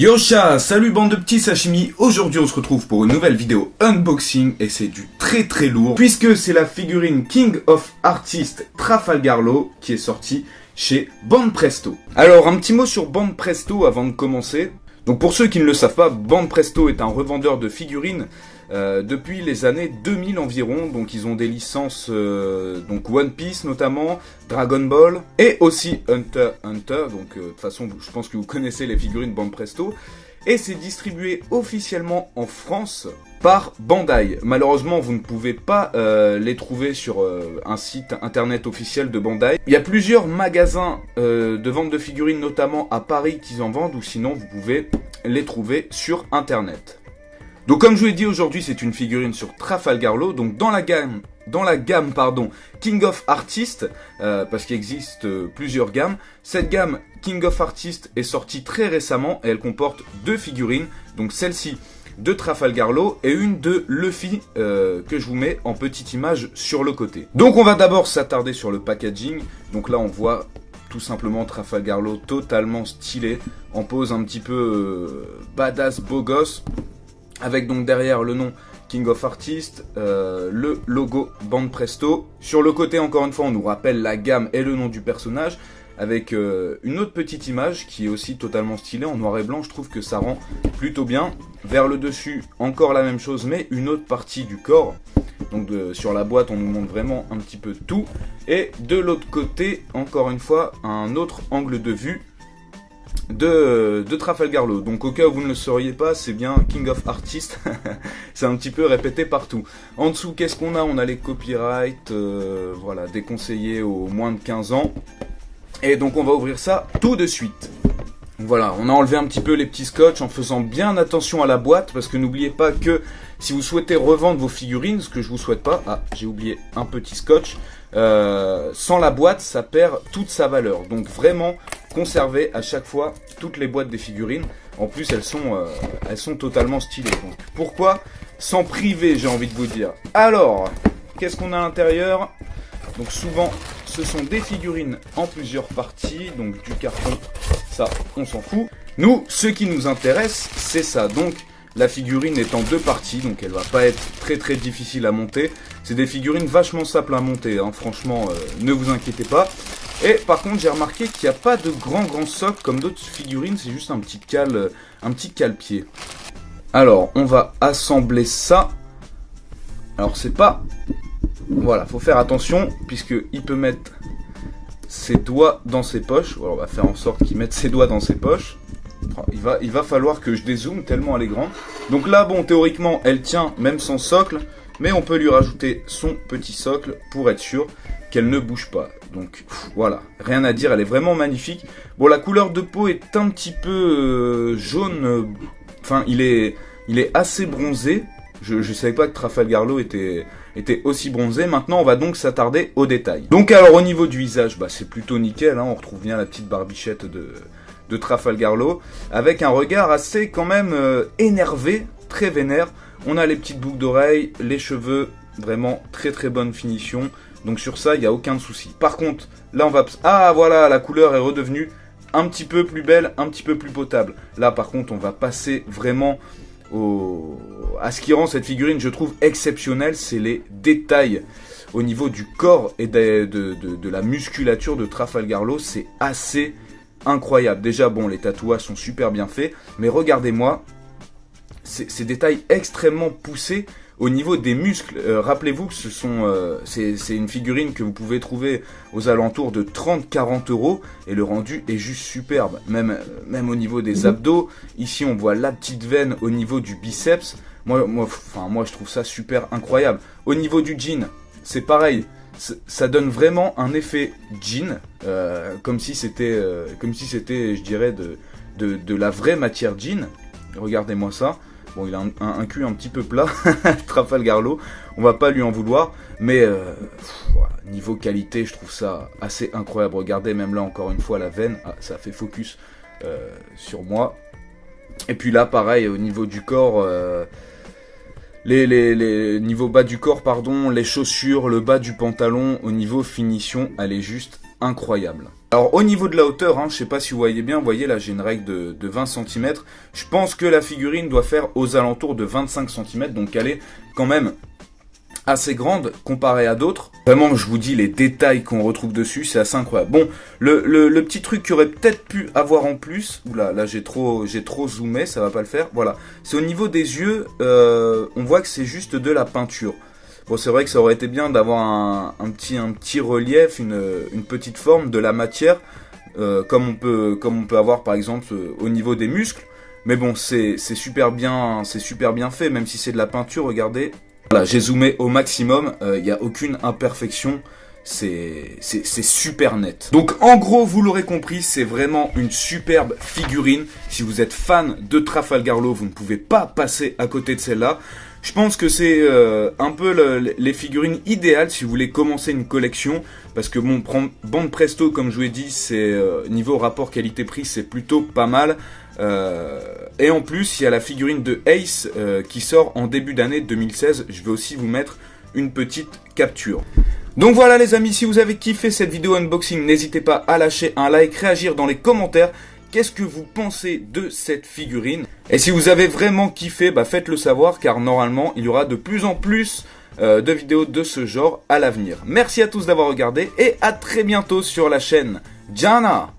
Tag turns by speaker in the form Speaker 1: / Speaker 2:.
Speaker 1: Yosha, salut bande de petits sashimi. Aujourd'hui on se retrouve pour une nouvelle vidéo unboxing et c'est du très lourd puisque c'est la figurine King of Artists Trafalgar Law qui est sortie chez Banpresto. Alors un petit mot sur Banpresto avant de commencer. Donc pour ceux qui ne le savent pas, Banpresto est un revendeur de figurines depuis les années 2000 environ. Donc ils ont des licences donc One Piece notamment, Dragon Ball et aussi Hunter x Hunter. Donc de toute façon je pense que vous connaissez les figurines Banpresto. Et c'est distribué officiellement en France par Bandai. Malheureusement, vous ne pouvez pas les trouver sur un site internet officiel de Bandai. Il y a plusieurs magasins de vente de figurines, notamment à Paris, qui en vendent, ou sinon vous pouvez les trouver sur internet. Donc comme je vous l'ai dit, aujourd'hui c'est une figurine sur Trafalgar Law, donc dans la gamme King of Artists, parce qu'il existe plusieurs gammes. Cette gamme King of Artists est sortie très récemment et elle comporte deux figurines, donc celle-ci de Trafalgar Law et une de Luffy que je vous mets en petite image sur le côté. Donc on va d'abord s'attarder sur le packaging. Donc là on voit tout simplement Trafalgar Law totalement stylé, en pose un petit peu badass beau gosse, avec donc derrière le nom King of Artists, le logo Banpresto. Sur le côté, encore une fois, on nous rappelle la gamme et le nom du personnage, avec une autre petite image qui est aussi totalement stylée, en noir et blanc. Je trouve que ça rend plutôt bien. Vers le dessus, encore la même chose, mais une autre partie du corps. Donc sur la boîte, on nous montre vraiment un petit peu tout. Et de l'autre côté, encore une fois, un autre angle de vue de Trafalgar Law. Donc au cas où vous ne le sauriez pas, c'est bien King of Artists. C'est un petit peu répété partout. En dessous, qu'est-ce qu'on a? On a les copyrights, voilà, déconseillés aux moins de 15 ans. Et donc on va ouvrir ça tout de suite. Voilà, on a enlevé un petit peu les petits scotch en faisant bien attention à la boîte, parce que n'oubliez pas que si vous souhaitez revendre vos figurines, ce que je vous souhaite pas, j'ai oublié un petit scotch, sans la boîte ça perd toute sa valeur. Donc vraiment conservez à chaque fois toutes les boîtes des figurines. En plus elles sont totalement stylées. Donc pourquoi s'en priver, j'ai envie de vous dire. Alors, qu'est-ce qu'on a à l'intérieur? Donc souvent ce sont des figurines en plusieurs parties, donc du carton, ça on s'en fout. Nous, ce qui nous intéresse, c'est ça. Donc la figurine est en deux parties, donc elle va pas être très difficile à monter. C'est des figurines vachement simples à monter, hein. Franchement, ne vous inquiétez pas. Et par contre, j'ai remarqué qu'il n'y a pas de grand socle comme d'autres figurines, c'est juste un petit cale-pied. Alors, on va assembler ça. Alors, c'est pas... Voilà, faut faire attention, puisqu'il peut mettre ses doigts dans ses poches. Voilà, on va faire en sorte qu'il mette ses doigts dans ses poches. Il va falloir que je dézoome tellement elle est grande. Donc là, bon, théoriquement, elle tient même sans socle, mais on peut lui rajouter son petit socle pour être sûr qu'elle ne bouge pas. Donc voilà, rien à dire, elle est vraiment magnifique. Bon, la couleur de peau est un petit peu jaune. Enfin, il est assez bronzé. Je savais pas que Trafalgar Law était aussi bronzé. Maintenant, on va donc s'attarder aux détails. Donc alors, au niveau du visage, c'est plutôt nickel, hein. On retrouve bien la petite barbichette de Trafalgar Law, avec un regard assez quand même énervé, très vénère. On a les petites boucles d'oreilles, les cheveux, vraiment très bonne finition. Donc sur ça, il n'y a aucun souci. Par contre, là on va... Ah voilà, la couleur est redevenue un petit peu plus belle, un petit peu plus potable. Là par contre, on va passer vraiment à ce qui rend cette figurine, je trouve, exceptionnelle. C'est les détails au niveau du corps et de la musculature de Trafalgar Law. C'est assez incroyable. Déjà, bon, les tatouages sont super bien faits, mais regardez-moi ces détails extrêmement poussés au niveau des muscles. Rappelez-vous que c'est une figurine que vous pouvez trouver aux alentours de 30-40 € et le rendu est juste superbe. Même au niveau des abdos, ici on voit la petite veine au niveau du biceps. Moi je trouve ça super incroyable. Au niveau du jean, c'est pareil. Ça donne vraiment un effet jean, comme si c'était, je dirais, de la vraie matière jean. Regardez-moi ça. Bon, il a un cul un petit peu plat, Trafalgar Law, on va pas lui en vouloir, mais niveau qualité, je trouve ça assez incroyable. Regardez, même là, encore une fois, la veine, ça fait focus sur moi. Et puis là, pareil, au niveau du corps, les niveaux bas du corps, pardon, les chaussures, le bas du pantalon, au niveau finition, elle est juste incroyable. Alors au niveau de la hauteur, je sais pas si vous voyez bien, vous voyez là j'ai une règle de 20 cm. Je pense que la figurine doit faire aux alentours de 25 cm, donc elle est quand même assez grande comparée à d'autres. Vraiment, je vous dis, les détails qu'on retrouve dessus, c'est assez incroyable. Bon, le petit truc qu'il aurait peut-être pu avoir en plus, oula, là j'ai trop zoomé, ça va pas le faire, voilà. C'est au niveau des yeux, on voit que c'est juste de la peinture. Bon, c'est vrai que ça aurait été bien d'avoir un petit relief, une petite forme de la matière, comme on peut avoir par exemple au niveau des muscles. Mais bon, c'est super bien fait, même si c'est de la peinture, regardez. Voilà, j'ai zoomé au maximum, il n'y a aucune imperfection, c'est super net. Donc en gros, vous l'aurez compris, c'est vraiment une superbe figurine. Si vous êtes fan de Trafalgar Law, vous ne pouvez pas passer à côté de celle-là. Je pense que c'est un peu les figurines idéales si vous voulez commencer une collection. Parce que bon, Bande Presto, comme je vous ai dit, c'est niveau rapport qualité-prix, c'est plutôt pas mal. Et en plus, il y a la figurine de Ace qui sort en début d'année 2016. Je vais aussi vous mettre une petite capture. Donc voilà les amis, si vous avez kiffé cette vidéo unboxing, n'hésitez pas à lâcher un like, réagir dans les commentaires. Qu'est-ce que vous pensez de cette figurine? Et si vous avez vraiment kiffé, faites-le savoir, car normalement, il y aura de plus en plus de vidéos de ce genre à l'avenir. Merci à tous d'avoir regardé et à très bientôt sur la chaîne Jana.